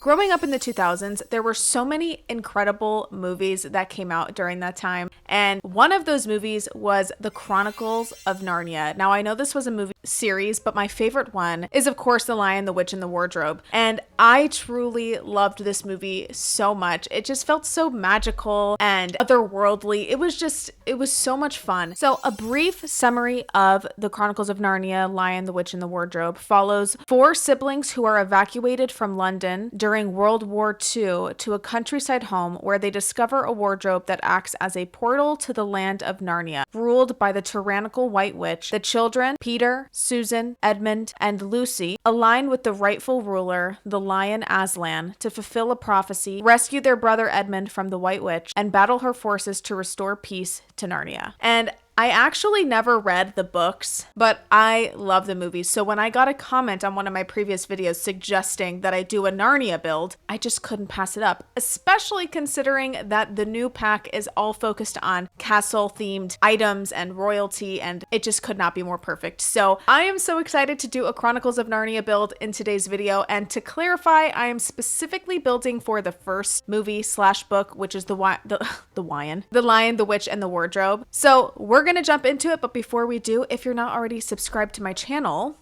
Growing up in the 2000s, there were so many incredible movies that came out during that time. And one of those movies was The Chronicles of Narnia. Now, I know this was a movie series, but my favorite one is, of course, The Lion, the Witch, and the Wardrobe. And I truly loved this movie so much. It just felt so magical and otherworldly. It was so much fun. So a brief summary of The Chronicles of Narnia, Lion, the Witch, and the Wardrobe follows 4 siblings who are evacuated from London during World War II to a countryside home where they discover a wardrobe that acts as a portal to the land of Narnia, ruled by the tyrannical White Witch. The children, Peter, Susan, Edmund, and Lucy, align with the rightful ruler, the Lion Aslan, to fulfill a prophecy, rescue their brother Edmund from the White Witch, and battle her forces to restore peace to Narnia. And I actually never read the books, but I love the movies. So when I got a comment on one of my previous videos suggesting that I do a Narnia build, I just couldn't pass it up, especially considering that the new pack is all focused on castle-themed items and royalty, and it just could not be more perfect. So I am so excited to do a Chronicles of Narnia build in today's video. And to clarify, I am specifically building for the first movie / book, which is The Lion, the Witch, and the Wardrobe. So we're going to jump into it, but before we do, if you're not already subscribed to my channel,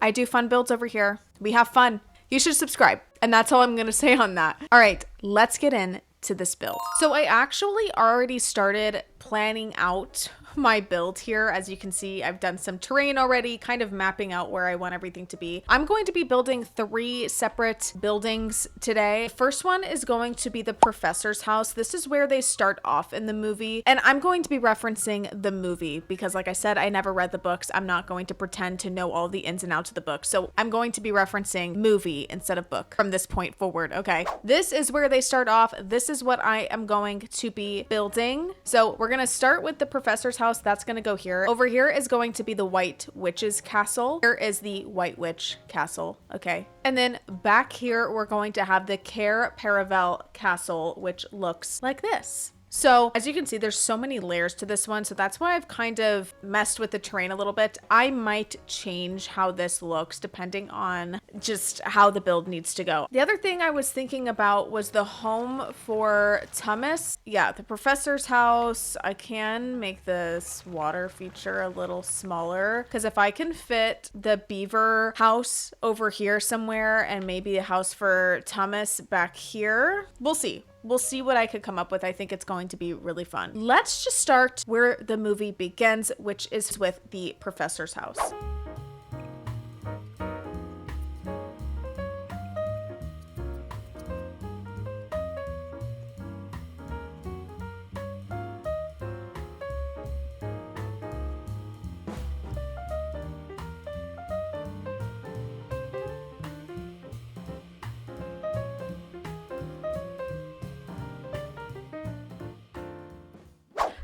I do fun builds over here. We have fun. You should subscribe. And that's all I'm going to say on that. All right, let's get into this build. So I actually already started planning out my build here. As you can see, I've done some terrain already, kind of mapping out where I want everything to be. I'm going to be building 3 separate buildings today. The first one is going to be the professor's house. This is where they start off in the movie, and I'm going to be referencing the movie because, like I said, I never read the books. I'm not going to pretend to know all the ins and outs of the book, so I'm going to be referencing movie instead of book from this point forward. Okay, this is where they start off. This is what I am going to be building. So we're going to start with the professor's house. That's going to go here. Over here is going to be the White Witch's castle. Here is the White Witch castle. Okay. And then back here, we're going to have the Cair Paravel castle, which looks like this. So as you can see, there's so many layers to this one. So that's why I've kind of messed with the terrain a little bit. I might change how this looks depending on just how the build needs to go. The other thing I was thinking about was the home for Tumnus. Yeah, the professor's house. I can make this water feature a little smaller because if I can fit the Beaver house over here somewhere and maybe a house for Tumnus back here, we'll see. We'll see what I could come up with. I think it's going to be really fun. Let's just start where the movie begins, which is with the professor's house.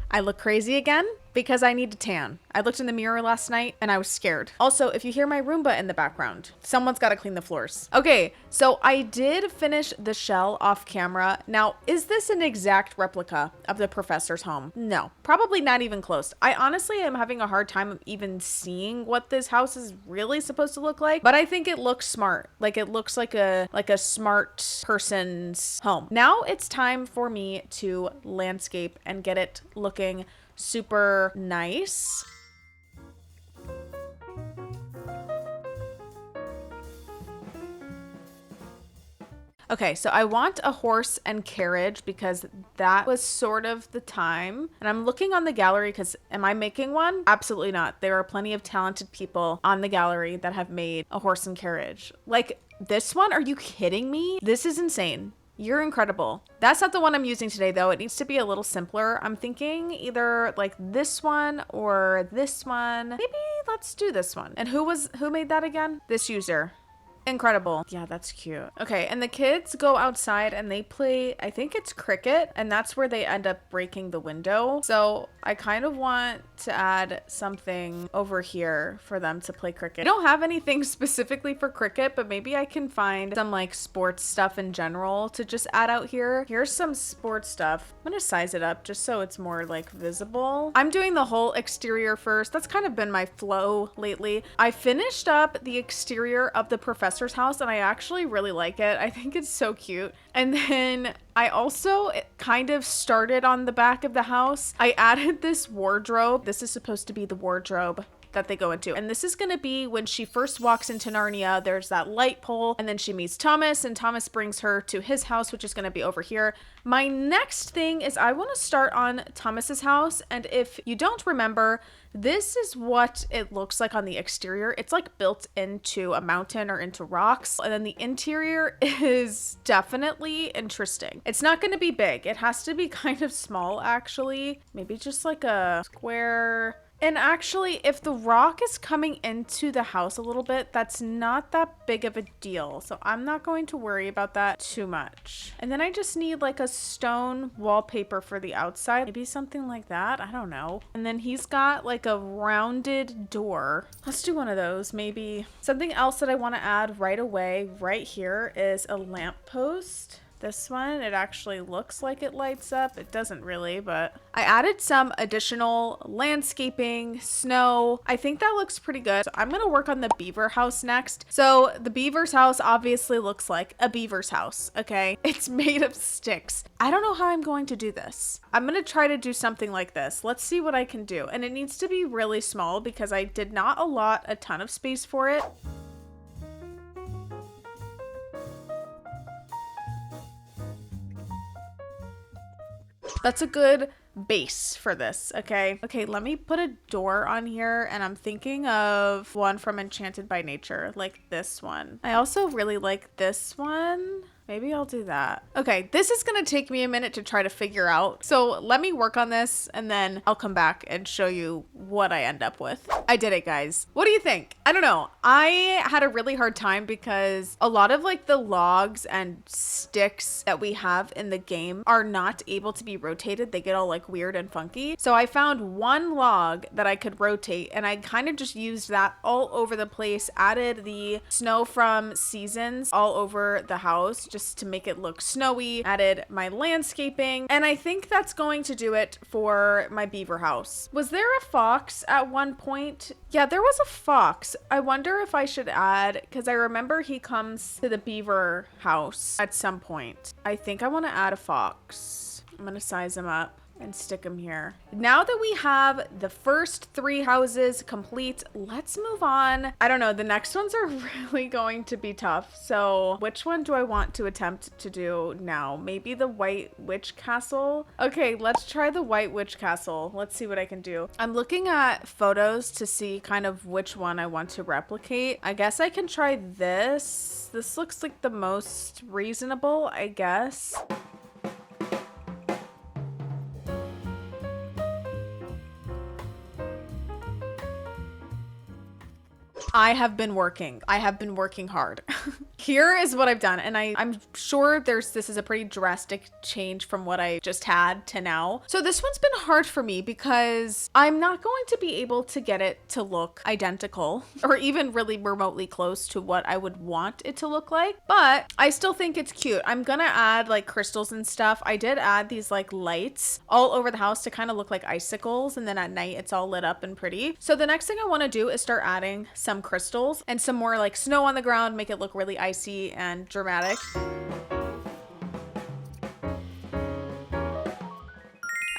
I look crazy again because I need to tan. I looked in the mirror last night and I was scared. Also, if you hear my Roomba in the background, someone's got to clean the floors. Okay, so I did finish the shell off camera. Now, is this an exact replica of the professor's home? No, probably not even close. I honestly am having a hard time even seeing what this house is really supposed to look like, but I think it looks smart. Like it looks like a smart person's home. Now it's time for me to landscape and get it looking super nice. Okay, so I want a horse and carriage because that was sort of the time. And I'm looking on the gallery because am I making one? Absolutely not. There are plenty of talented people on the gallery that have made a horse and carriage. Like this one? Are you kidding me? This is insane. You're incredible. That's not the one I'm using today though. It needs to be a little simpler. I'm thinking either like this one or this one. Maybe let's do this one. And who made that again? This user. Incredible. Yeah, that's cute. Okay, and the kids go outside and they play, I think it's cricket, and that's where they end up breaking the window. So I kind of want to add something over here for them to play cricket. I don't have anything specifically for cricket, but maybe I can find some like sports stuff in general to just add out here. Here's some sports stuff. I'm gonna size it up just so it's more like visible. I'm doing the whole exterior first. That's kind of been my flow lately. I finished up the exterior of the professor's investor's house, and I actually really like it. I think it's so cute. And then I also kind of started on the back of the house. I added this wardrobe. This is supposed to be the wardrobe that they go into. And this is going to be when she first walks into Narnia, there's that light pole, and then she meets Thomas, and Thomas brings her to his house, which is going to be over here. My next thing is I want to start on Thomas's house. And if you don't remember, this is what it looks like on the exterior. It's like built into a mountain or into rocks. And then the interior is definitely interesting. It's not going to be big. It has to be kind of small, actually. Maybe just like a square. And actually, if the rock is coming into the house a little bit, that's not that big of a deal. So I'm not going to worry about that too much. And then I just need like a stone wallpaper for the outside. Maybe something like that. I don't know. And then he's got like a rounded door. Let's do one of those, maybe. Something else that I want to add right away, right here, is a lamppost. This one, it actually looks like it lights up. It doesn't really, but I added some additional landscaping, snow. I think that looks pretty good. So I'm going to work on the beaver house next. So the beaver's house obviously looks like a beaver's house, okay? It's made of sticks. I don't know how I'm going to do this. I'm going to try to do something like this. Let's see what I can do. And it needs to be really small because I did not allot a ton of space for it. That's a good base for this, okay? Okay, let me put a door on here, and I'm thinking of one from Enchanted by Nature, like this one. I also really like this one. Maybe I'll do that. Okay, this is gonna take me a minute to try to figure out. So let me work on this and then I'll come back and show you what I end up with. I did it, guys. What do you think? I don't know. I had a really hard time because a lot of like the logs and sticks that we have in the game are not able to be rotated. They get all like weird and funky. So I found one log that I could rotate, and I kind of just used that all over the place, added the snow from Seasons all over the house, just to make it look snowy, added my landscaping, and I think that's going to do it for my beaver house. Was there a fox at one point? Yeah, there was a fox. I wonder if I should add, because I remember he comes to the beaver house at some point. I think I want to add a fox. I'm going to size him up and stick them here. Now that we have the first 3 houses complete, let's move on. I don't know, the next ones are really going to be tough. So which one do I want to attempt to do now? Maybe the White Witch Castle? Okay, let's try the White Witch Castle. Let's see what I can do. I'm looking at photos to see kind of which one I want to replicate. I guess I can try this. This looks like the most reasonable, I guess. I have been working hard. Here is what I've done. And I'm sure this is a pretty drastic change from what I just had to now. So this one's been hard for me because I'm not going to be able to get it to look identical or even really remotely close to what I would want it to look like. But I still think it's cute. I'm gonna add like crystals and stuff. I did add these like lights all over the house to kind of look like icicles. And then at night it's all lit up and pretty. So the next thing I want to do is start adding some crystals and some more like snow on the ground, make it look really icy and dramatic.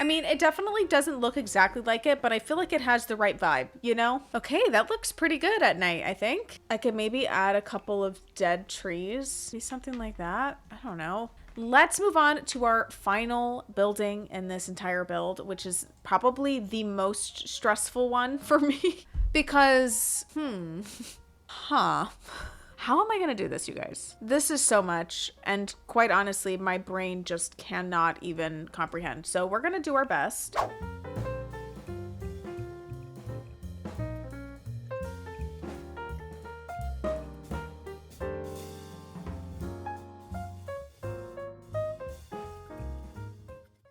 I mean, it definitely doesn't look exactly like it, but I feel like it has the right vibe, you know? Okay, that looks pretty good at night, I think. I could maybe add a couple of dead trees, see something like that. I don't know. Let's move on to our final building in this entire build, which is probably the most stressful one for me. Because, how am I gonna do this, you guys? This is so much, and quite honestly, my brain just cannot even comprehend. So we're gonna do our best.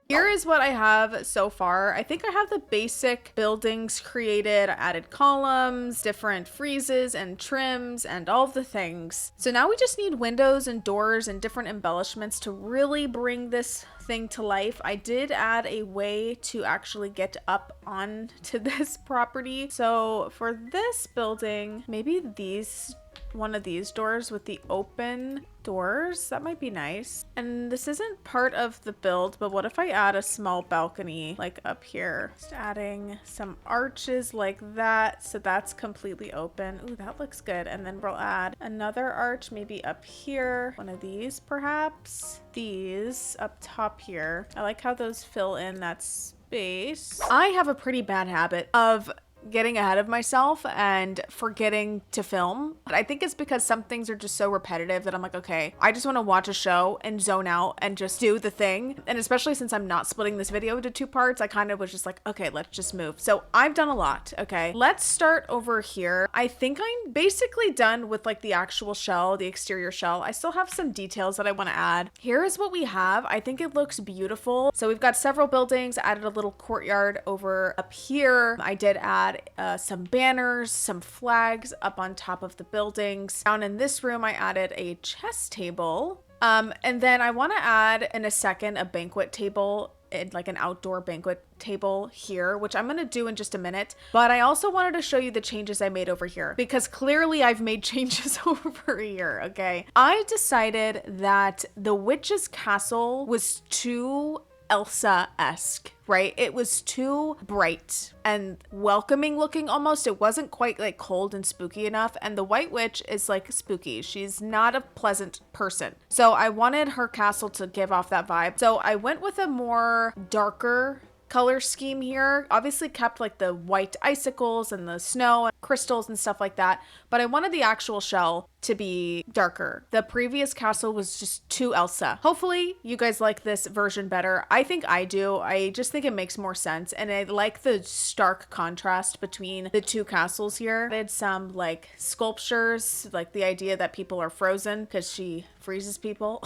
Here is what I have so far. I think I have the basic buildings created. I added columns, different friezes and trims and all of the things. So now we just need windows and doors and different embellishments to really bring this thing to life. I did add a way to actually get up onto this property. So for this building, maybe these one of these doors with the open doors. That might be nice. And this isn't part of the build, but what if I add a small balcony like up here? Just adding some arches like that, so that's completely open. Ooh, that looks good. And then we'll add another arch maybe up here. One of these perhaps. These up top here. I like how those fill in that space. I have a pretty bad habit of getting ahead of myself and forgetting to film. But I think it's because some things are just so repetitive that I'm like, okay, I just want to watch a show and zone out and just do the thing. And especially since I'm not splitting this video into 2 parts, I kind of was just like, okay, let's just move. So I've done a lot. Okay, let's start over here. I think I'm basically done with like the actual shell, the exterior shell. I still have some details that I want to add. Here is what we have. I think it looks beautiful. So we've got several buildings. I added a little courtyard over up here. I did add some banners, some flags up on top of the buildings. Down in this room, I added a chess table. And then I want to add in a second a banquet table, like an outdoor banquet table here, which I'm going to do in just a minute. But I also wanted to show you the changes I made over here, because clearly I've made changes over here. Okay. I decided that the witch's castle was too Elsa-esque, right? It was too bright and welcoming looking almost. It wasn't quite like cold and spooky enough. And the White Witch is like spooky. She's not a pleasant person. So I wanted her castle to give off that vibe. So I went with a more darker color scheme here. Obviously kept like the white icicles and the snow and crystals and stuff like that, but I wanted the actual shell to be darker. The previous castle was just too Elsa. Hopefully you guys like this version better. I think I do. I just think it makes more sense, and I like the stark contrast between the 2 castles here. I did some like sculptures, like the idea that people are frozen because she freezes people.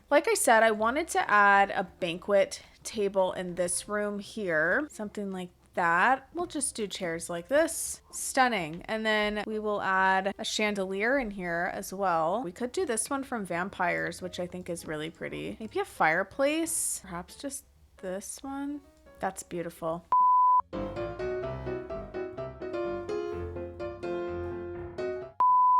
Like I said, I wanted to add a banquet table in this room here, something like that. We'll just do chairs like this. Stunning. And then we will add a chandelier in here as well. We could do this one from Vampires, which I think is really pretty. Maybe a fireplace, perhaps just this one. That's beautiful.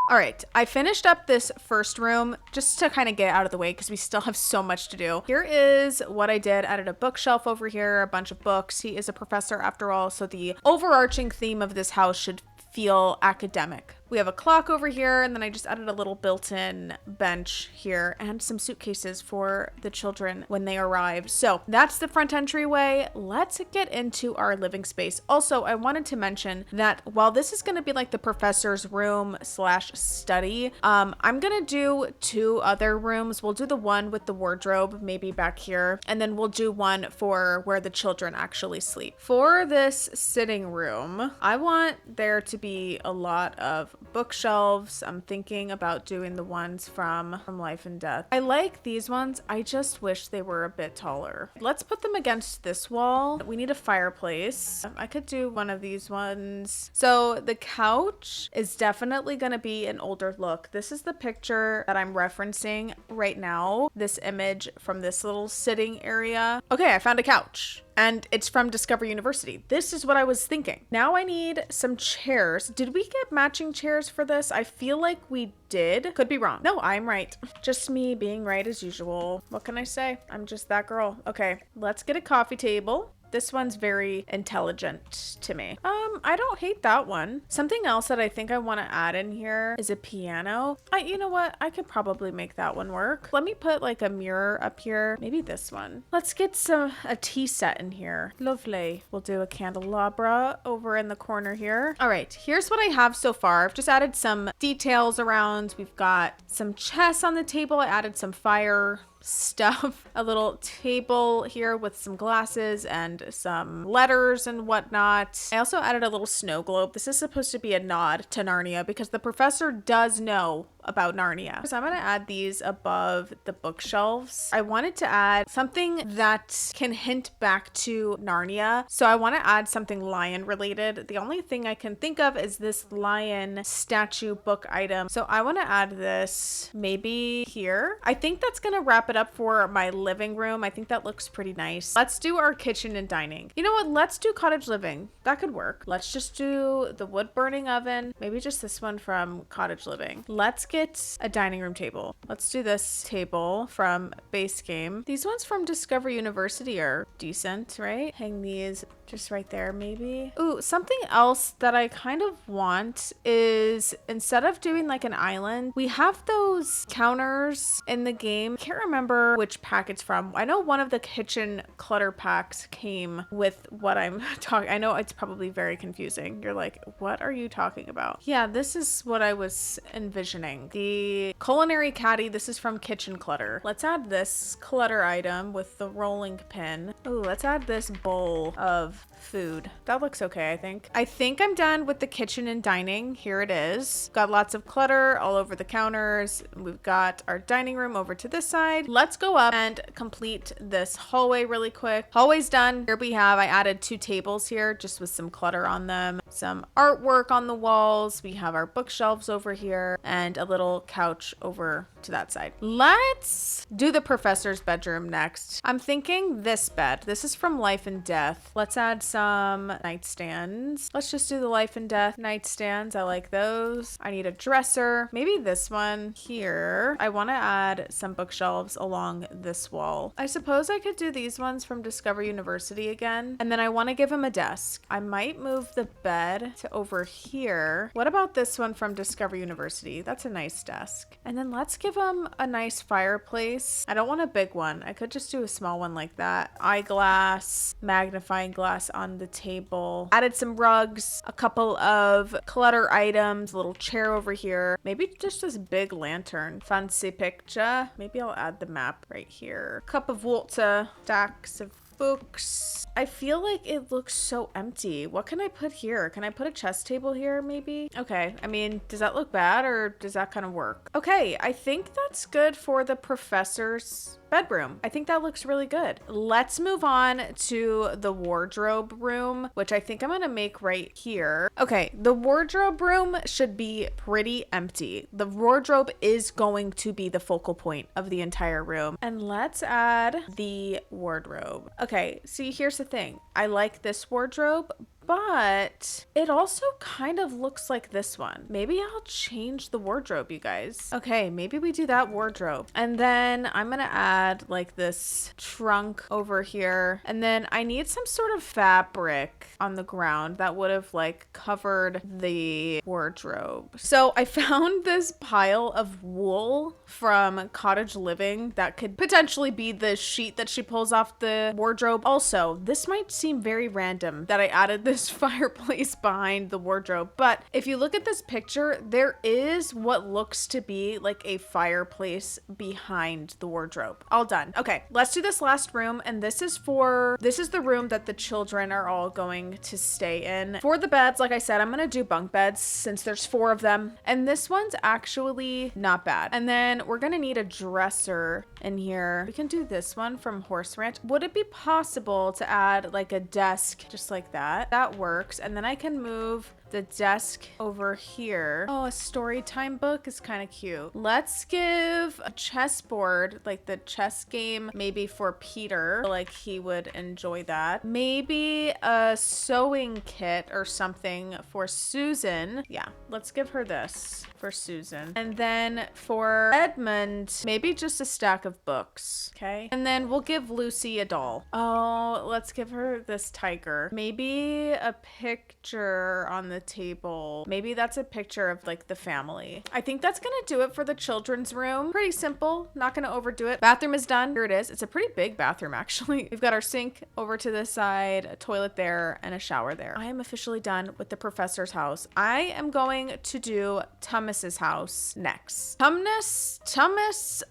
All right, I finished up this first room just to kind of get out of the way because we still have so much to do. Here is what I did. Added a bookshelf over here, a bunch of books. He is a professor after all, so the overarching theme of this house should feel academic. We have a clock over here, and then I just added a little built-in bench here and some suitcases for the children when they arrive. So that's the front entryway. Let's get into our living space. Also, I wanted to mention that while this is going to be like the professor's room slash study, I'm going to do 2 other rooms. We'll do the one with the wardrobe, maybe back here, and then we'll do one for where the children actually sleep. For this sitting room, I want there to be a lot of bookshelves. I'm thinking about doing the ones from Life and Death. I like these ones. I just wish they were a bit taller. Let's put them against this wall. We need a fireplace. I could do one of these ones. So the couch is definitely going to be an older look. This is the picture that I'm referencing right now. This image from this little sitting area. Okay, I found a couch. And it's from Discover University. This is what I was thinking. Now I need some chairs. Did we get matching chairs for this? I feel like we did. Could be wrong. No, I'm right. Just me being right as usual. What can I say? I'm just that girl. Okay, let's get a coffee table. This one's very intelligent to me. I don't hate that one. Something else that I think I want to add in here is a piano. You know what? I could probably make that one work. Let me put like a mirror up here. Maybe this one. Let's get a tea set in here. Lovely. We'll do a candelabra over in the corner here. All right, here's what I have so far. I've just added some details around. We've got some chess on the table. I added some fire stuff, a little table here with some glasses and some letters and whatnot. I also added a little snow globe. This is supposed to be a nod to Narnia because the professor does know about Narnia. So I'm going to add these above the bookshelves. I wanted to add something that can hint back to Narnia. So I want to add something lion related. The only thing I can think of is this lion statue book item. So I want to add this maybe here. I think that's going to wrap it up for my living room. I think that looks pretty nice. Let's do our kitchen and dining. You know what? Let's do cottage living. That could work. Let's just do the wood burning oven. Maybe just this one from cottage living. Let's get a dining room table. Let's do this table from base game. These ones from Discover University are decent, right? Hang these just right there maybe. Ooh, something else that I kind of want is instead of doing like an island, we have those counters in the game. Can't remember which pack it's from. I know one of the kitchen clutter packs came with what I'm talking. I know it's probably very confusing. You're like, what are you talking about? Yeah, this is what I was envisioning. The culinary caddy, this is from Kitchen Clutter. Let's add this clutter item with the rolling pin. Ooh, let's add this bowl of food. That looks okay, I think. I think I'm done with the kitchen and dining. Here it is. Got lots of clutter all over the counters. We've got our dining room over to this side. Let's go up and complete this hallway really quick. Hallway's done. Here we have, I added 2 tables here just with some clutter on them. Some artwork on the walls. We have our bookshelves over here and a little couch over to that side. Let's do the professor's bedroom next. I'm thinking this bed. This is from Life and Death. Let's add some nightstands. Let's just do the Life and Death nightstands. I like those. I need a dresser. Maybe this one here. I want to add some bookshelves along this wall. I suppose I could do these ones from Discover University again. And then I want to give him a desk. I might move the bed to over here. What about this one from Discover University? That's a nice desk. And then let's give him a nice fireplace. I don't want a big one. I could just do a small one like that. Eyeglass, magnifying glass on the table. Added some rugs, a couple of clutter items, a little chair over here. Maybe just this big lantern. Fancy picture. Maybe I'll add the map right here. Cup of water, stacks of books. I feel like it looks so empty. What can I put here? Can I put a chess table here maybe? Okay, I mean, does that look bad or does that kind of work? Okay, I think that's good for the professor's bedroom. I think that looks really good. Let's move on to the wardrobe room, which I think I'm gonna make right here. Okay, the wardrobe room should be pretty empty. The wardrobe is going to be the focal point of the entire room. And let's add the wardrobe. Okay, see, here's the thing. I like this wardrobe, but it also kind of looks like this one. Maybe I'll change the wardrobe, you guys. Okay, maybe we do that wardrobe. And then I'm gonna add like this trunk over here. And then I need some sort of fabric on the ground that would have like covered the wardrobe. So I found this pile of wool from Cottage Living that could potentially be the sheet that she pulls off the wardrobe. Also, this might seem very random that I added this fireplace behind the wardrobe, but if you look at this picture, there is what looks to be like a fireplace behind the wardrobe. All done. Okay, let's do this last room, and this is the room that the children are all going to stay in. For the beds, like I said, I'm gonna do bunk beds since there's 4 of them, and this one's actually not bad. And then we're gonna need a dresser in here. We can do this one from Horse Ranch. Would it be possible to add like a desk just like that? That works. And then I can move the desk over here. Oh, a story time book is kind of cute. Let's give a chessboard, like the chess game, maybe for Peter, like he would enjoy that. Maybe a sewing kit or something for Susan. Yeah, let's give her this for Susan. And then for Edmund, maybe just a stack of books. Okay. And then we'll give Lucy a doll. Oh, let's give her this tiger. Maybe a picture on the table. Maybe that's a picture of like the family. I think that's gonna do it for the children's room. Pretty simple, not gonna overdo it. Bathroom is done. Here it is. It's a pretty big bathroom actually. We've got our sink over to this side, a toilet there, and a shower there. I am officially done with the professor's house. I am going to do Tumnus's house next. Tumnus,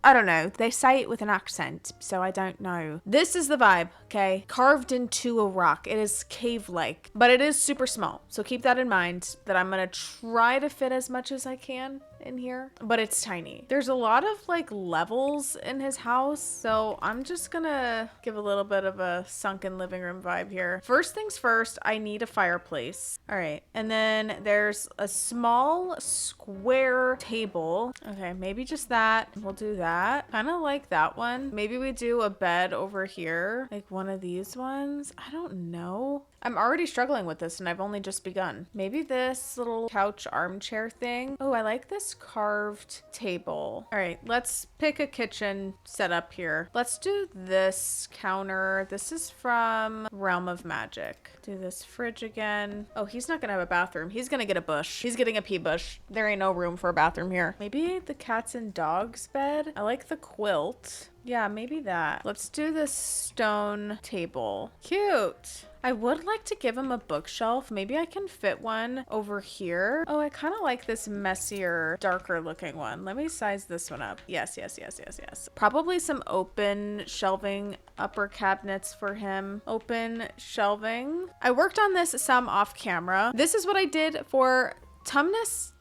I don't know. They say it with an accent, so I don't know. This is the vibe, okay? Carved into a rock. It is cave-like, but it is super small. So keep that in mind, that I'm gonna try to fit as much as I can in here, but it's tiny. There's a lot of like levels in his house, so I'm just gonna give a little bit of a sunken living room vibe here. First things first, I need a fireplace. All right, and then there's a small square table. Okay, maybe just that. We'll do that. Kind of like that one. Maybe we do a bed over here, like one of these ones. I don't know. I'm already struggling with this and I've only just begun. Maybe this little couch armchair thing. Oh, I like this carved table. All right, let's pick a kitchen setup here. Let's do this counter. This is from Realm of Magic. Do this fridge again. Oh, he's not gonna have a bathroom. He's gonna get a bush. He's getting a pee bush. There ain't no room for a bathroom here. Maybe the cats and dogs bed. I like the quilt. Yeah, maybe that. Let's do this stone table. Cute. I would like to give him a bookshelf. Maybe I can fit one over here. Oh, I kind of like this messier, darker looking one. Let me size this one up. Yes, yes, yes, yes, yes. Probably some open shelving upper cabinets for him. Open shelving. I worked on this some off camera. This is what I did for Tumnus?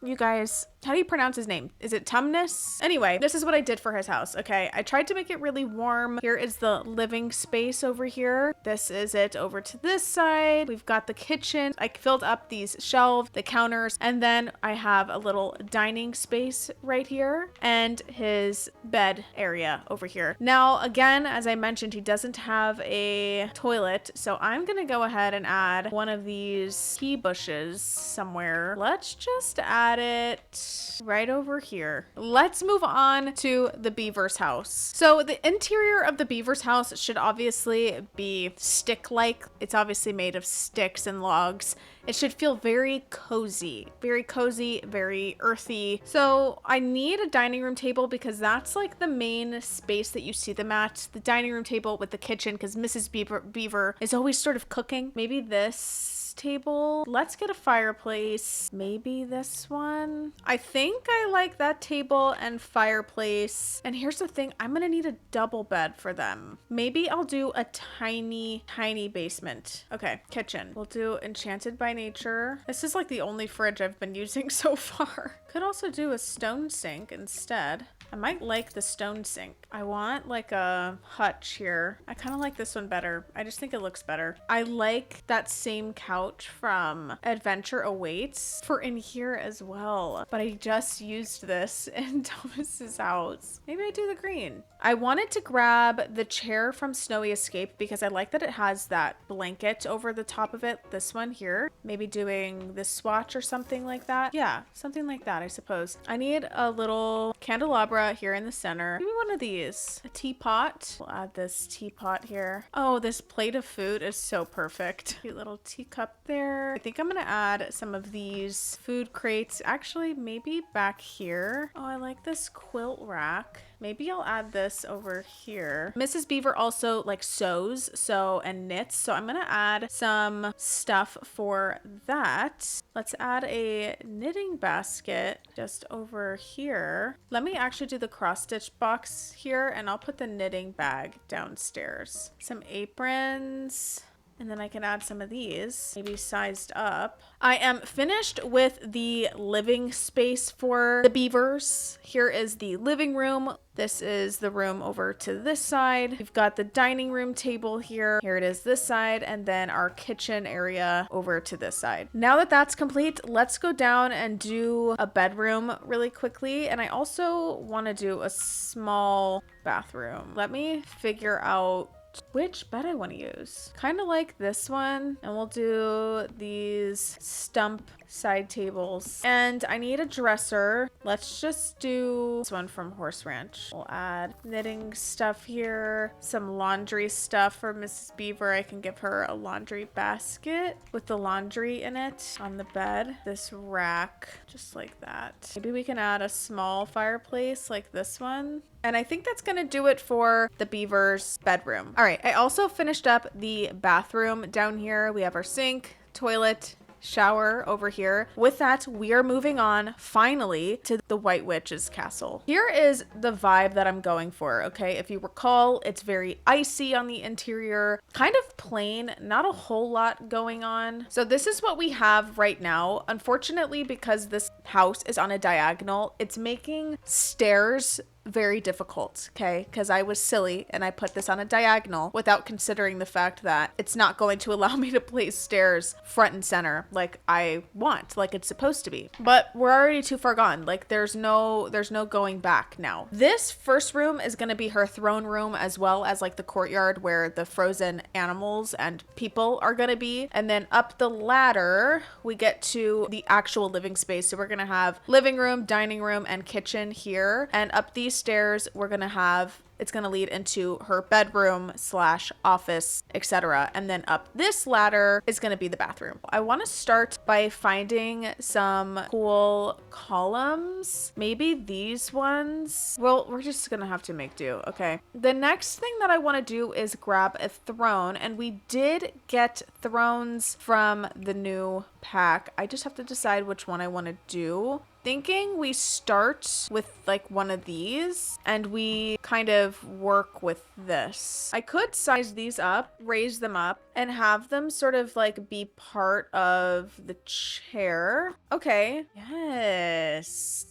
You guys, how do you pronounce his name? Is it Tumnus? Anyway, this is what I did for his house. Okay, I tried to make it really warm. Here is the living space over here. This is it over to this side. We've got the kitchen. I filled up these shelves, the counters, and then I have a little dining space right here and his bed area over here. Now, again, as I mentioned, he doesn't have a toilet, so I'm gonna go ahead and add one of these tea bushes somewhere. Let's just add it right over here. Let's move on to the Beaver's house. So the interior of the Beaver's house should obviously be stick-like. It's obviously made of sticks and logs. It should feel very cozy, very earthy. So I need a dining room table because that's like the main space that you see them at. The dining room table with the kitchen, because Mrs. Beaver is always sort of cooking. Maybe this table. Let's get a fireplace. Maybe this one. I think I like that table and fireplace. And here's the thing, I'm gonna need a double bed for them. Maybe I'll do a tiny basement. Okay, kitchen. We'll do Enchanted by Nature. This is like the only fridge I've been using so far. Could also do a stone sink instead. I might like the stone sink. I want like a hutch here. I kind of like this one better. I just think it looks better. I like that same couch from Adventure Awaits for in here as well. But I just used this in Thomas's house. Maybe I do the green. I wanted to grab the chair from Snowy Escape because I like that it has that blanket over the top of it. This one here. Maybe doing this swatch or something like that. Yeah, something like that, I suppose. I need a little candelabra here in the center. Maybe one of these. A teapot. We'll add this teapot here. Oh, this plate of food is so perfect. Cute little teacup there. I think I'm gonna add some of these food crates. Actually, maybe back here. Oh, I like this quilt rack. Maybe I'll add this over here. Mrs. Beaver also like sews and knits, so I'm gonna add some stuff for that. Let's add a knitting basket just over here. Let me actually do the cross stitch box here and I'll put the knitting bag downstairs. Some aprons. And then I can add some of these, maybe sized up. I am finished with the living space for the Beavers. Here is the living room. This is the room over to this side. We've got the dining room table here. Here it is this side, and then our kitchen area over to this side. Now that that's complete, let's go down and do a bedroom really quickly. And I also want to do a small bathroom. Let me figure out which bed I want to use. Kind of like this one, and we'll do these stump side tables. And I need a dresser. Let's just do this one from Horse Ranch. We'll add knitting stuff here, some laundry stuff for Mrs. Beaver. I can give her a laundry basket with the laundry in it on the bed. This rack, just like that. Maybe we can add a small fireplace like this one. And I think that's gonna do it for the Beaver's bedroom. All right, I also finished up the bathroom down here. We have our sink, toilet, shower over here. With that, we are moving on finally to the White Witch's castle. Here is the vibe that I'm going for, okay? If you recall, it's very icy on the interior, kind of plain, not a whole lot going on. So this is what we have right now. Unfortunately, because this house is on a diagonal, it's making stairs very difficult, okay? Because I was silly and I put this on a diagonal without considering the fact that it's not going to allow me to place stairs front and center like I want, like it's supposed to be. But we're already too far gone. Like there's no going back now. This first room is going to be her throne room, as well as like the courtyard where the frozen animals and people are going to be. And then up the ladder, we get to the actual living space. So we're going to have living room, dining room, and kitchen here. And up these stairs, we're going to have, it's going to lead into her bedroom / office, etc. And then up this ladder is going to be the bathroom. I want to start by finding some cool columns. Maybe these ones. Well, we're just going to have to make do. Okay. The next thing that I want to do is grab a throne. And we did get thrones from the new pack. I just have to decide which one I want to do. Thinking we start with like one of these and we kind of work with this. I could size these up, raise them up, and have them sort of like be part of the chair. Okay. Yes.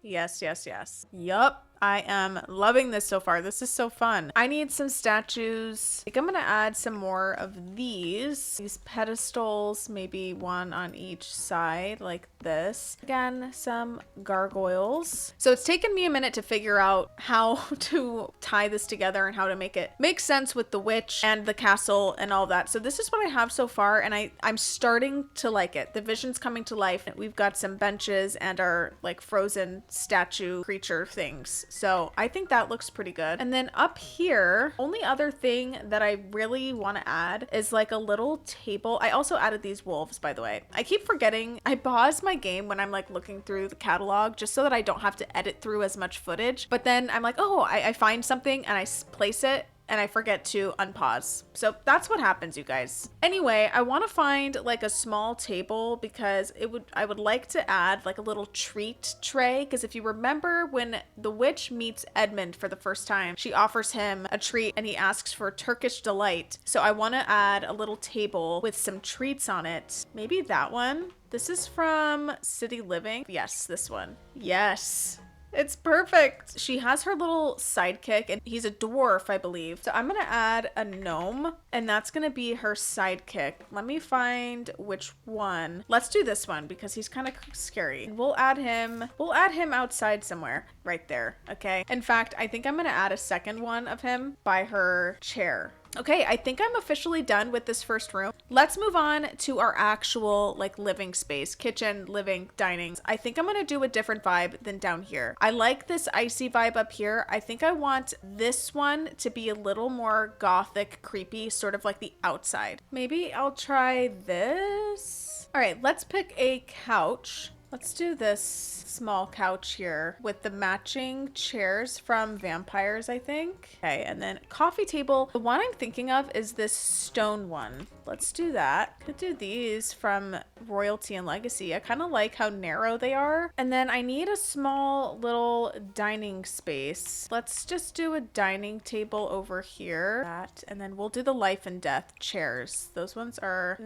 Yes. Yup. I am loving this so far. This is so fun. I need some statues. I think I'm going to add some more of these pedestals, maybe one on each side like this. Again, some gargoyles. So it's taken me a minute to figure out how to tie this together and how to make it make sense with the witch and the castle and all that. So this is what I have so far, and I'm starting to like it. The vision's coming to life. We've got some benches and our like frozen statue creature things. So I think that looks pretty good. And then up here, only other thing that I really want to add is like a little table. I also added these wolves, by the way. I keep forgetting. I pause my game when I'm like looking through the catalog just so that I don't have to edit through as much footage. But then I'm like, oh, I find something and I place it and I forget to unpause. So that's what happens, you guys. Anyway, I want to find like a small table because I would like to add like a little treat tray, because if you remember when the witch meets Edmund for the first time, she offers him a treat and he asks for Turkish delight. So I want to add a little table with some treats on it. Maybe that one. This is from City Living. Yes, this one. Yes. It's perfect. She has her little sidekick and he's a dwarf, I believe. So I'm going to add a gnome and that's going to be her sidekick. Let me find which one. Let's do this one because he's kind of scary. We'll add him outside somewhere right there. Okay. In fact, I think I'm going to add a second one of him by her chair. Okay, I think I'm officially done with this first room. Let's move on to our actual like living space, kitchen, living, dining. I think I'm gonna do a different vibe than down here. I like this icy vibe up here. I think I want this one to be a little more gothic, creepy, sort of like the outside. Maybe I'll try this. All right, let's pick a couch. Let's do this small couch here with the matching chairs from Vampires, I think. Okay, and then coffee table. The one I'm thinking of is this stone one. Let's do that. Could do these from Royalty and Legacy. I kind of like how narrow they are. And then I need a small little dining space. Let's just do a dining table over here. That, and then we'll do the life and death chairs. Those ones are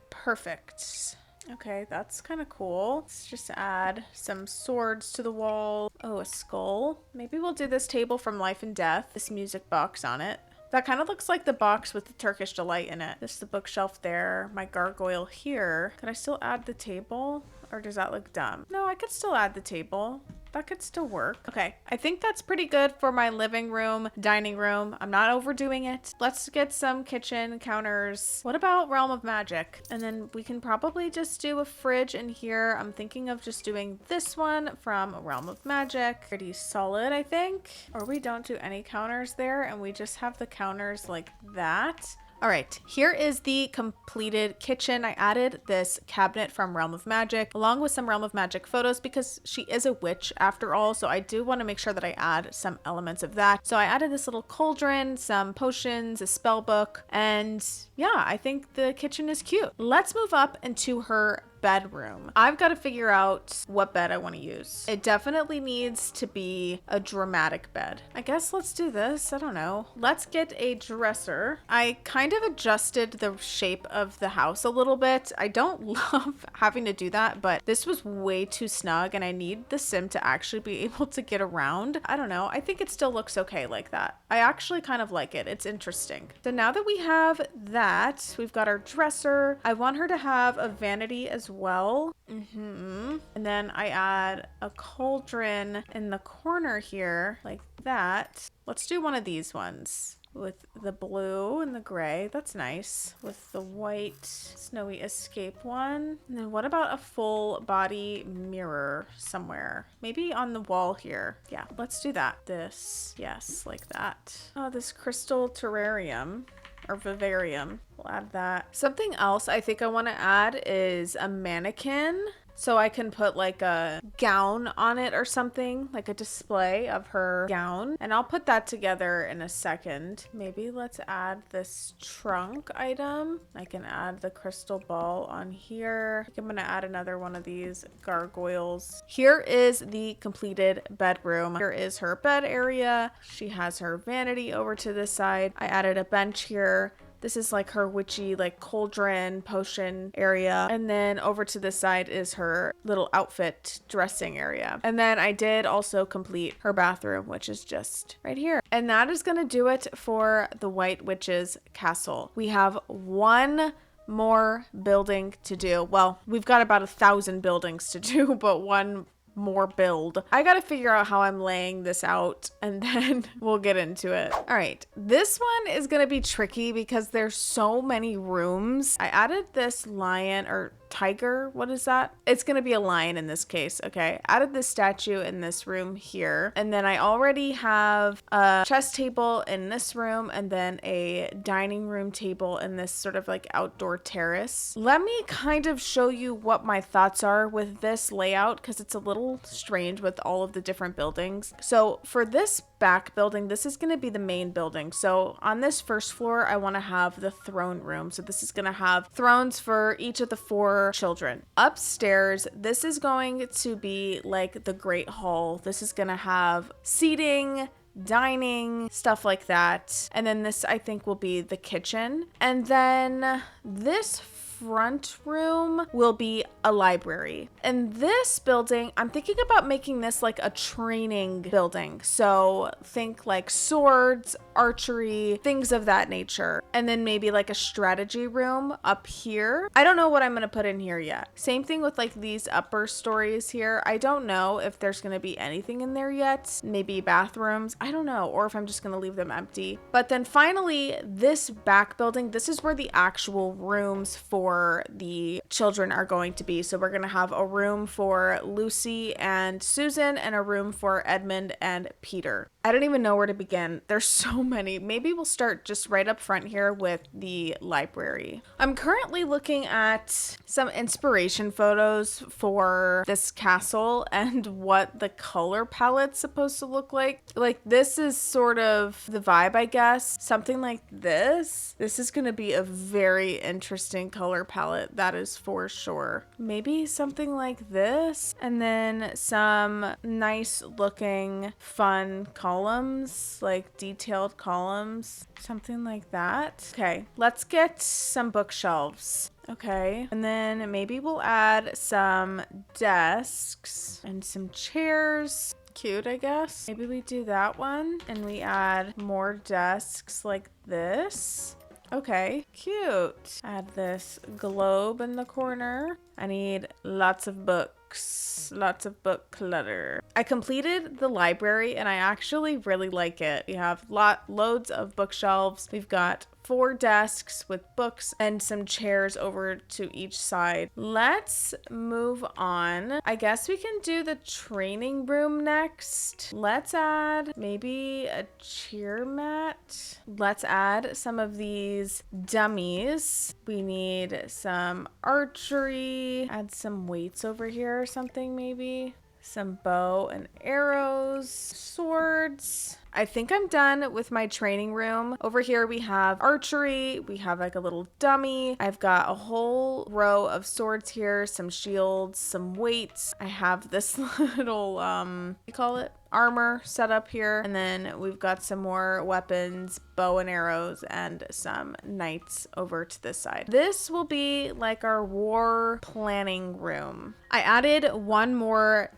perfect. Okay, that's kind of cool. Let's just add some swords to the wall. Oh, a skull. Maybe we'll do this table from Life and Death. This music box on it. That kind of looks like the box with the Turkish delight in it. This is the bookshelf there. My gargoyle here. Could I still add the table? Or does that look dumb? No, I could still add the table. That could still work. Okay, I think that's pretty good for my living room, dining room. I'm not overdoing it. Let's get some kitchen counters. What about Realm of Magic? And then we can probably just do a fridge in here. I'm thinking of just doing this one from Realm of Magic. Pretty solid, I think. Or we don't do any counters there and we just have the counters like that. All right, here is the completed kitchen. I added this cabinet from Realm of Magic along with some Realm of Magic photos because she is a witch after all. So I do want to make sure that I add some elements of that. So I added this little cauldron, some potions, a spell book, and yeah, I think the kitchen is cute. Let's move up into her bedroom. I've got to figure out what bed I want to use. It definitely needs to be a dramatic bed. I guess let's do this. I don't know. Let's get a dresser. I kind of adjusted the shape of the house a little bit. I don't love having to do that, but this was way too snug and I need the sim to actually be able to get around. I don't know. I think it still looks okay like that. I actually kind of like it. It's interesting. So now that we have that, we've got our dresser. I want her to have a vanity as well. And then I add a cauldron in the corner here like that. Let's do one of these ones with the blue and the gray. That's nice. With the white snowy escape one. And then what about a full body mirror somewhere? Maybe on the wall here. Yeah, let's do that. This, yes, like that. Oh, this crystal terrarium or vivarium. We'll add that. Something else I think I want to add is a mannequin. So I can put like a gown on it or something, like a display of her gown. And I'll put that together in a second. Maybe let's add this trunk item. I can add the crystal ball on here. I'm going to add another one of these gargoyles. Here is the completed bedroom. Here is her bed area. She has her vanity over to this side. I added a bench here. This is like her witchy like cauldron potion area. And then over to this side is her little outfit dressing area. And then I did also complete her bathroom, which is just right here. And that is going to do it for the White Witch's castle. We have one more building to do. Well, we've got about 1,000 buildings to do, but one more build. I gotta figure out how I'm laying this out and then we'll get into it. All right, this one is gonna be tricky because there's so many rooms. I added this lion or tiger, what is that? It's gonna be a lion in this case. Okay, added this statue in this room here, and then I already have a chess table in this room and then a dining room table in this sort of like outdoor terrace. Let me kind of show you what my thoughts are with this layout because it's a little strange with all of the different buildings. So for this back building, this is going to be the main building. So on this first floor, I want to have the throne room. So this is going to have thrones for each of the 4 children. Upstairs, this is going to be like the Great Hall. This is going to have seating, dining, stuff like that. And then this, I think, will be the kitchen. And then this front room will be a library. And this building, I'm thinking about making this like a training building. So think like swords, archery, things of that nature. And then maybe like a strategy room up here. I don't know what I'm going to put in here yet. Same thing with like these upper stories here. I don't know if there's going to be anything in there yet. Maybe bathrooms. I don't know. Or if I'm just going to leave them empty. But then finally, this back building, this is where the actual rooms for the children are going to be. So we're going to have a room for Lucy and Susan and a room for Edmund and Peter. I don't even know where to begin. There's so many. Maybe we'll start just right up front here with the library. I'm currently looking at some inspiration photos for this castle and what the color palette's supposed to look like. Like this is sort of the vibe, I guess. Something like this. This is going to be a very interesting color palette, that is for sure. Maybe something like this, and then some nice looking fun columns, like detailed columns, something like that. Okay, let's get some bookshelves. Okay, and then maybe we'll add some desks and some chairs. Cute, I guess. Maybe we do that one and we add more desks like this. Okay, cute. Add this globe in the corner. I need lots of books, lots of book clutter. I completed the library and I actually really like it. We have loads of bookshelves. We've got 4 desks with books and some chairs over to each side. Let's move on. I guess we can do the training room next. Let's add maybe a cheer mat. Let's add some of these dummies. We need some archery. Add some weights over here or something maybe. Some bow and arrows, swords. I think I'm done with my training room. Over here we have archery. We have like a little dummy. I've got a whole row of swords here, some shields, some weights. I have this little, what do you call it? Armor set up here, and then we've got some more weapons, bow and arrows, and some knights over to this side. This will be like our war planning room. I added one more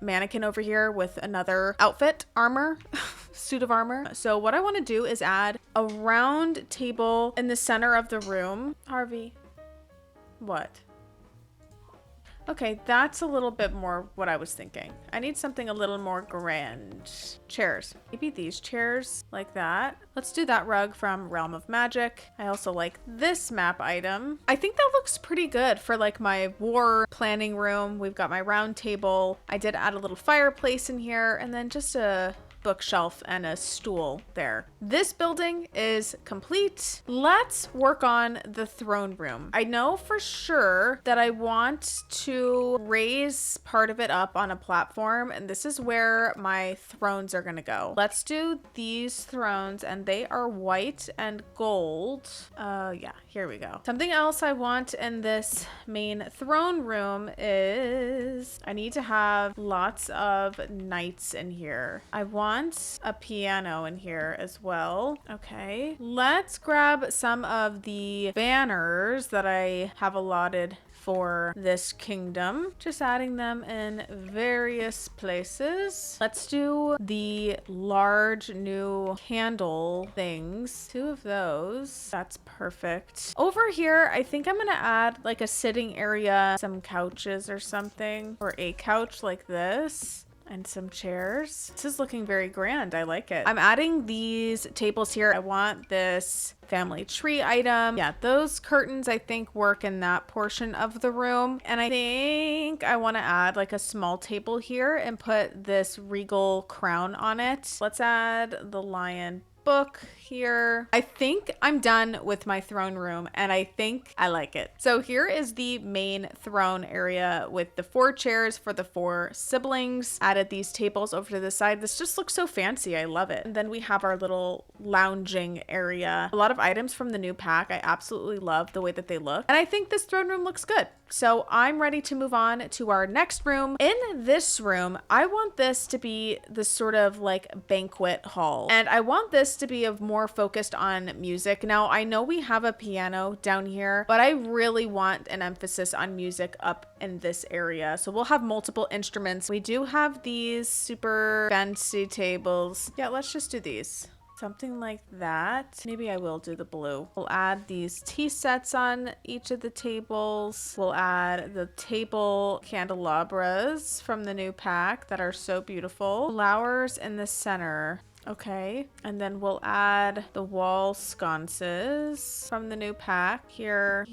mannequin over here with another outfit, armor, suit of armor. So what I want to do is add a round table in the center of the room. Harvey, what? Okay, that's a little bit more what I was thinking. I need something a little more grand. Chairs. Maybe these chairs like that. Let's do that rug from Realm of Magic. I also like this map item. I think that looks pretty good for like my war planning room. We've got my round table. I did add a little fireplace in here, and then just a bookshelf and a stool there. This building is complete. Let's work on the throne room. I know for sure that I want to raise part of it up on a platform, and this is where my thrones are gonna go. Let's do these thrones, and they are white and gold. Yeah, here we go. Something else I want in this main throne room is I need to have lots of knights in here. I want a piano in here as well. Okay, let's grab some of the banners that I have allotted for this kingdom, just adding them in various places. Let's do the large new candle things, 2 of those. That's perfect. Over here, I think I'm gonna add like a sitting area, some couches or something, or a couch like this. And some chairs. This is looking very grand. I like it. I'm adding these tables here. I want this family tree item. Yeah, those curtains I think work in that portion of the room. And I think I want to add like a small table here and put this regal crown on it. Let's add the lion book here. I think I'm done with my throne room, and I think I like it. So here is the main throne area with the 4 chairs for the 4 siblings. Added these tables over to the side. This just looks so fancy. I love it. And then we have our little lounging area. A lot of items from the new pack. I absolutely love the way that they look. And I think this throne room looks good. So I'm ready to move on to our next room. In this room, I want this to be the sort of like banquet hall. And I want this to be more focused on music. Now, I know we have a piano down here, but I really want an emphasis on music up in this area. So we'll have multiple instruments. We do have these super fancy tables. Yeah, let's just do these. Something like that. Maybe I will do the blue. We'll add these tea sets on each of the tables. We'll add the table candelabras from the new pack that are so beautiful. Flowers in the center. Okay, and then we'll add the wall sconces from the new pack here.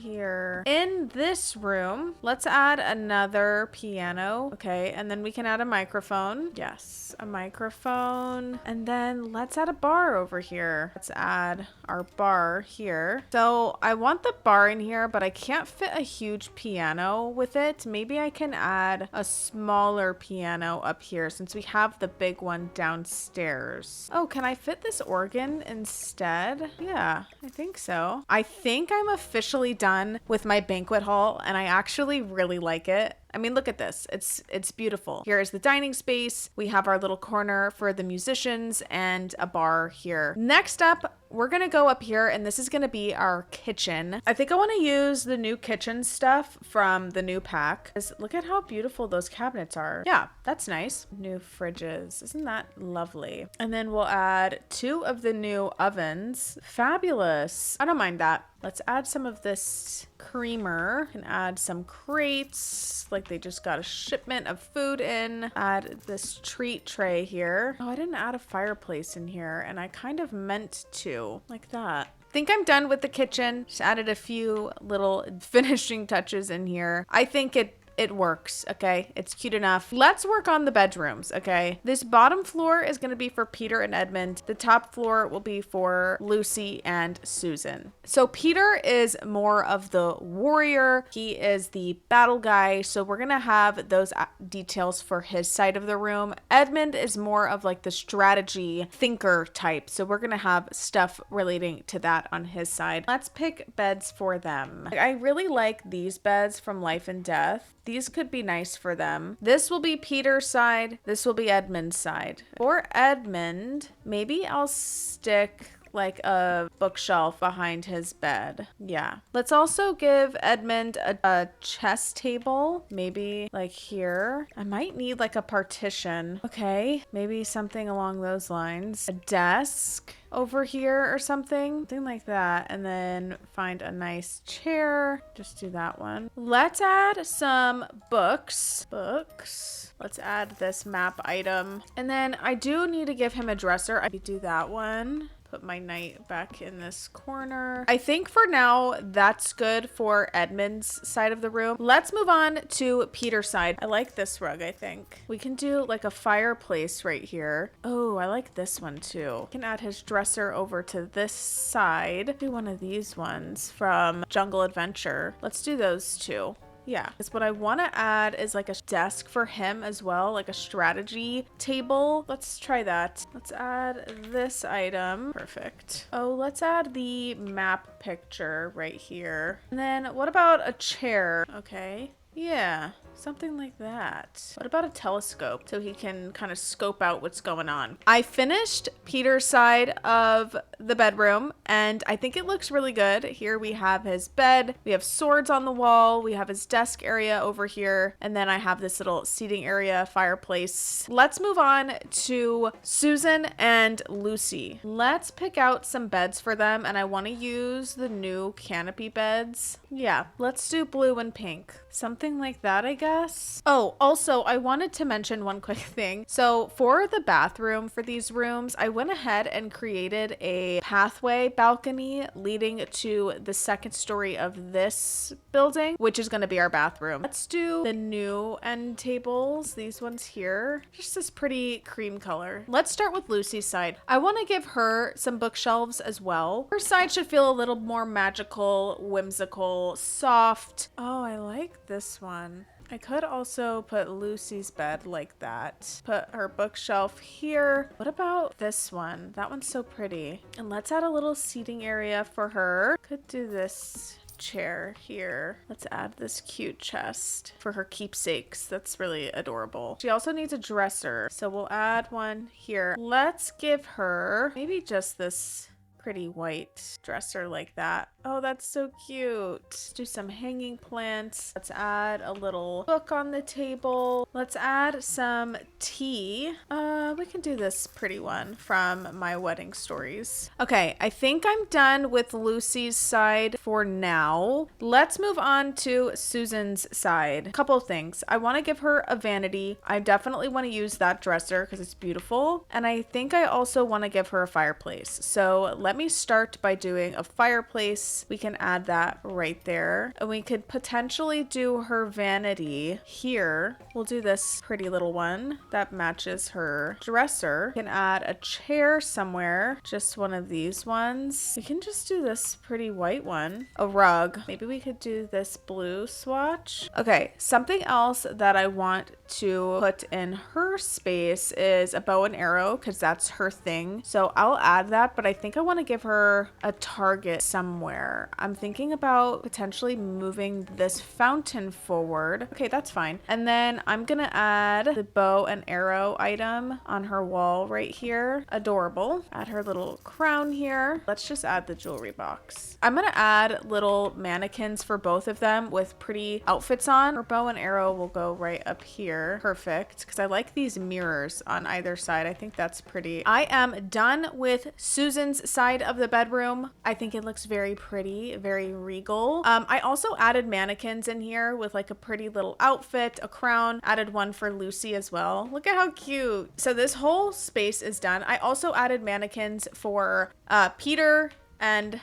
In this room, let's add another piano. Okay, and then we can add a microphone. Yes, a microphone. And then let's add a bar over here. Let's add our bar here. So I want the bar in here, but I can't fit a huge piano with it. Maybe I can add a smaller piano up here since we have the big one downstairs. Oh, can I fit this organ instead? Yeah, I think so. I think I'm officially done with my banquet hall, and I actually really like it. I mean, look at this. It's beautiful. Here is the dining space. We have our little corner for the musicians and a bar here. Next up, we're gonna go up here, and this is gonna be our kitchen. I think I want to use the new kitchen stuff from the new pack. Look at how beautiful those cabinets are. Yeah, that's nice. New fridges. Isn't that lovely? And then we'll add 2 of the new ovens. Fabulous. I don't mind that. Let's add some of this creamer and add some crates, like they just got a shipment of food in. Add this treat tray here. Oh, I didn't add a fireplace in here, and I kind of meant to, like that. Think I'm done with the kitchen. Just added a few little finishing touches in here. I think it It works, okay? It's cute enough. Let's work on the bedrooms, okay? This bottom floor is going to be for Peter and Edmund. The top floor will be for Lucy and Susan. So Peter is more of the warrior. He is the battle guy. So we're going to have those details for his side of the room. Edmund is more of like the strategy thinker type. So we're going to have stuff relating to that on his side. Let's pick beds for them. I really like these beds from Life and Death. These could be nice for them. This will be Peter's side. This will be Edmund's side. For Edmund, maybe I'll stick like a bookshelf behind his bed. Yeah. Let's also give Edmund a chess table, maybe like here. I might need like a partition. Okay, maybe something along those lines. A desk over here or something like that, and then find a nice chair. Just do that one. Let's add some books. Let's add this map item, and then I do need to give him a dresser. I do that one. Put my knight back in this corner. I think for now that's good for Edmund's side of the room. Let's move on to Peter's side. I like this rug, I think. We can do like a fireplace right here. Oh, I like this one too. We can add his dresser over to this side. Do one of these ones from Jungle Adventure. Let's do those two. Yeah, because what I want to add is like a desk for him as well, like a strategy table. Let's try that. Let's add this item. Perfect. Oh, let's add the map picture right here. And then what about a chair? Okay. Yeah, something like that. What about a telescope so he can kind of scope out what's going on? I finished Peter's side of the bedroom and I think it looks really good. Here we have his bed. We have swords on the wall. We have his desk area over here. And then I have this little seating area, fireplace. Let's move on to Susan and Lucy. Let's pick out some beds for them. And I want to use the new canopy beds. Yeah, let's do blue and pink. Something like that, I guess. Oh, also, I wanted to mention one quick thing. So for the bathroom for these rooms, I went ahead and created a pathway balcony leading to the second story of this building, which is going to be our bathroom. Let's do the new end tables, these ones here. Just this pretty cream color. Let's start with Lucy's side. I want to give her some bookshelves as well. Her side should feel a little more magical, whimsical, soft. Oh, I like this one. I could also put Lucy's bed like that. Put her bookshelf here. What about this one? That one's so pretty. And let's add a little seating area for her. Could do this chair here. Let's add this cute chest for her keepsakes. That's really adorable. She also needs a dresser, so we'll add one here. Let's give her maybe just this pretty white dresser like that. Oh, that's so cute. Let's do some hanging plants. Let's add a little book on the table. Let's add some tea. We can do this pretty one from My Wedding Stories. Okay, I think I'm done with Lucy's side for now. Let's move on to Susan's side. A couple of things. I want to give her a vanity. I definitely want to use that dresser because it's beautiful. And I think I also want to give her a fireplace. So let me start by doing a fireplace. We can add that right there. And we could potentially do her vanity here. We'll do this pretty little one that matches her dresser. We can add a chair somewhere. Just one of these ones. We can just do this pretty white one. A rug. Maybe we could do this blue swatch. Okay, something else that I want to put in her space is a bow and arrow because that's her thing. So I'll add that, but I think I want to give her a target somewhere. I'm thinking about potentially moving this fountain forward. Okay, that's fine. And then I'm gonna add the bow and arrow item on her wall right here. Adorable. Add her little crown here. Let's just add the jewelry box. I'm gonna add little mannequins for both of them with pretty outfits on. Her bow and arrow will go right up here. Perfect, because I like these mirrors on either side. I think that's pretty. I am done with Susan's side of the bedroom. I think it looks very pretty, very regal. I also added mannequins in here with like a pretty little outfit, a crown, added one for Lucy as well. Look at how cute. So this whole space is done. I also added mannequins for Peter and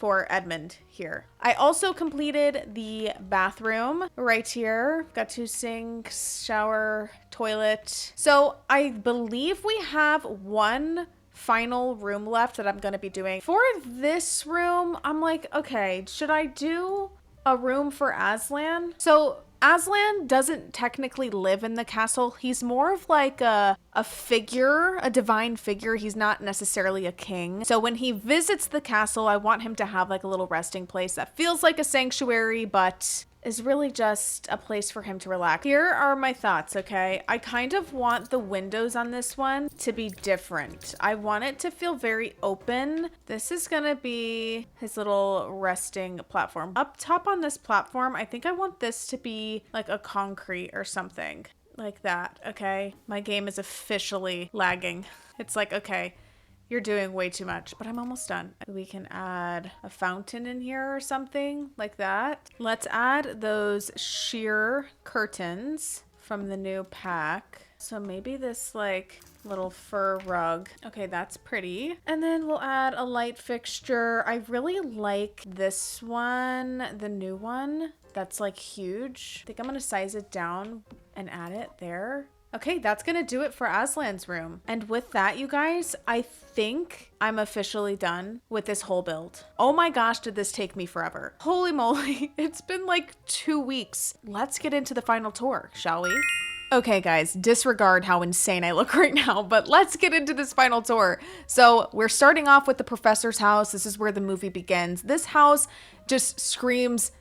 for Edmund here. I also completed the bathroom right here. Got two sinks, shower, toilet. So I believe we have one final room left that I'm going to be doing. For this room, I'm like, okay, should I do a room for Aslan? So Aslan doesn't technically live in the castle. He's more of like a figure, a divine figure. He's not necessarily a king. So when he visits the castle, I want him to have like a little resting place that feels like a sanctuary, but is really just a place for him to relax. Here are my thoughts, okay? I kind of want the windows on this one to be different. I want it to feel very open. This is gonna be his little resting platform. Up top on this platform, I think I want this to be like a concrete or something like that, okay? My game is officially lagging. It's like, okay, you're doing way too much, but I'm almost done. We can add a fountain in here or something like that. Let's add those sheer curtains from the new pack. So maybe this like little fur rug. Okay, that's pretty. And then we'll add a light fixture. I really like this one, the new one. That's like huge. I think I'm gonna size it down and add it there. Okay, that's gonna do it for Aslan's room. And with that, you guys, I think I'm officially done with this whole build. Oh my gosh, did this take me forever. Holy moly, it's been like 2 weeks. Let's get into the final tour, shall we? Okay guys, disregard how insane I look right now, but let's get into this final tour. So we're starting off with the professor's house. This is where the movie begins. This house just screams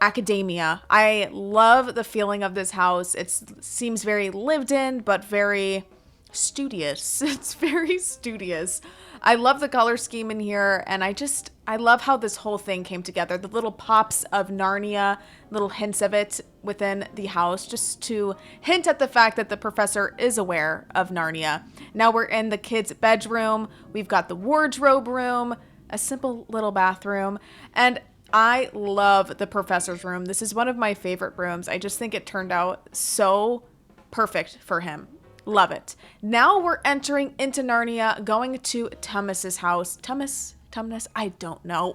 academia. I love the feeling of this house. It seems very lived in, but very studious. It's very studious. I love the color scheme in here, and I love how this whole thing came together. The little pops of Narnia, little hints of it within the house, just to hint at the fact that the professor is aware of Narnia. Now we're in the kids' bedroom. We've got the wardrobe room, a simple little bathroom, and I love the professor's room. This is one of my favorite rooms. I just think it turned out so perfect for him. Love it. Now we're entering into Narnia, going to Tumnus's house. Tumnus? I don't know.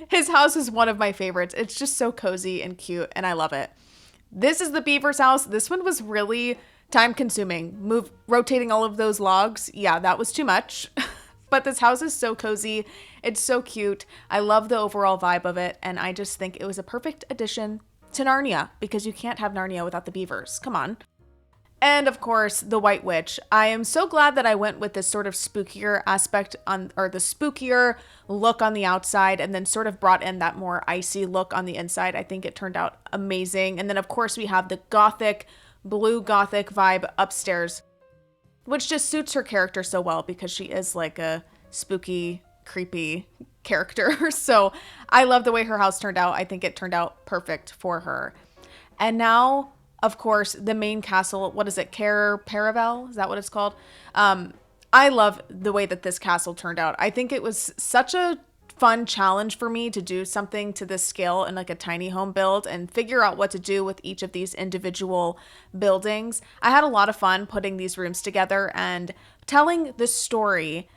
His house is one of my favorites. It's just so cozy and cute, and I love it. This is the Beaver's house. This one was really time consuming. Rotating all of those logs. Yeah, that was too much. But this house is so cozy. It's so cute. I love the overall vibe of it. And I just think it was a perfect addition to Narnia, because you can't have Narnia without the beavers. Come on. And of course, the White Witch. I am so glad that I went with this sort of spookier aspect or the spookier look on the outside, and then sort of brought in that more icy look on the inside. I think it turned out amazing. And then of course we have the blue gothic vibe upstairs, which just suits her character so well, because she is like a spooky, creepy character. So I love the way her house turned out. I think it turned out perfect for her. And now, of course, the main castle. What is it? Cair Paravel? Is that what it's called? I love the way that this castle turned out. I think it was such a fun challenge for me to do something to this scale in like a tiny home build and figure out what to do with each of these individual buildings. I had a lot of fun putting these rooms together and telling the story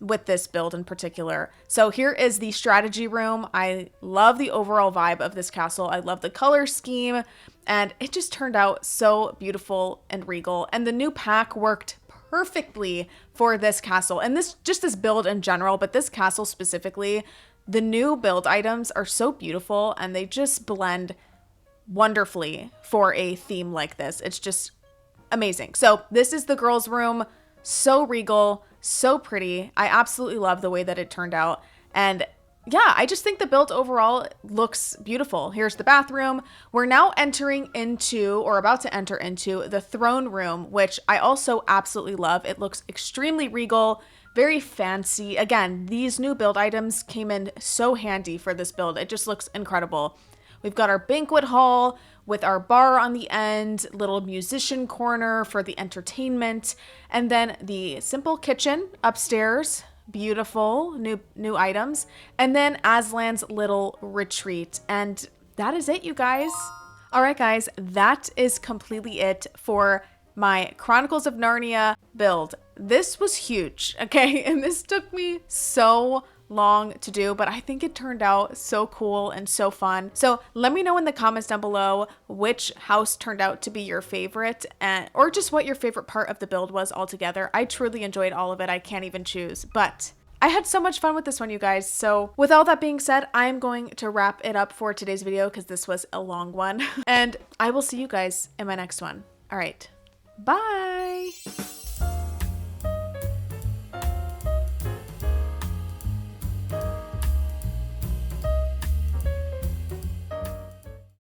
with this build in particular. So here is the strategy room. I love the overall vibe of this castle. I love the color scheme, and it just turned out so beautiful and regal. And the new pack worked perfectly for this castle, and this build in general, but this castle specifically. The new build items are so beautiful, and they just blend wonderfully for a theme like this. It's just amazing. So this is the girls' room. So regal, so pretty. I absolutely love the way that it turned out. And yeah, I just think the build overall looks beautiful. Here's the bathroom. We're now entering into, or about to enter into, the throne room, which I also absolutely love. It looks extremely regal, very fancy. Again, these new build items came in so handy for this build. It just looks incredible. We've got our banquet hall with our bar on the end, little musician corner for the entertainment, and then the simple kitchen upstairs. Beautiful new items, and then Aslan's little retreat. And that is it, you guys. All right, guys, that is completely it for my Chronicles of Narnia build. This was huge, okay? And this took me so long to do, but I think it turned out so cool and so fun. So let me know in the comments down below which house turned out to be your favorite, or just what your favorite part of the build was altogether. I truly enjoyed all of it. I can't even choose, but I had so much fun with this one, you guys. So with all that being said, I'm going to wrap it up for today's video because this was a long one. And I will see you guys in my next one. All right. Bye.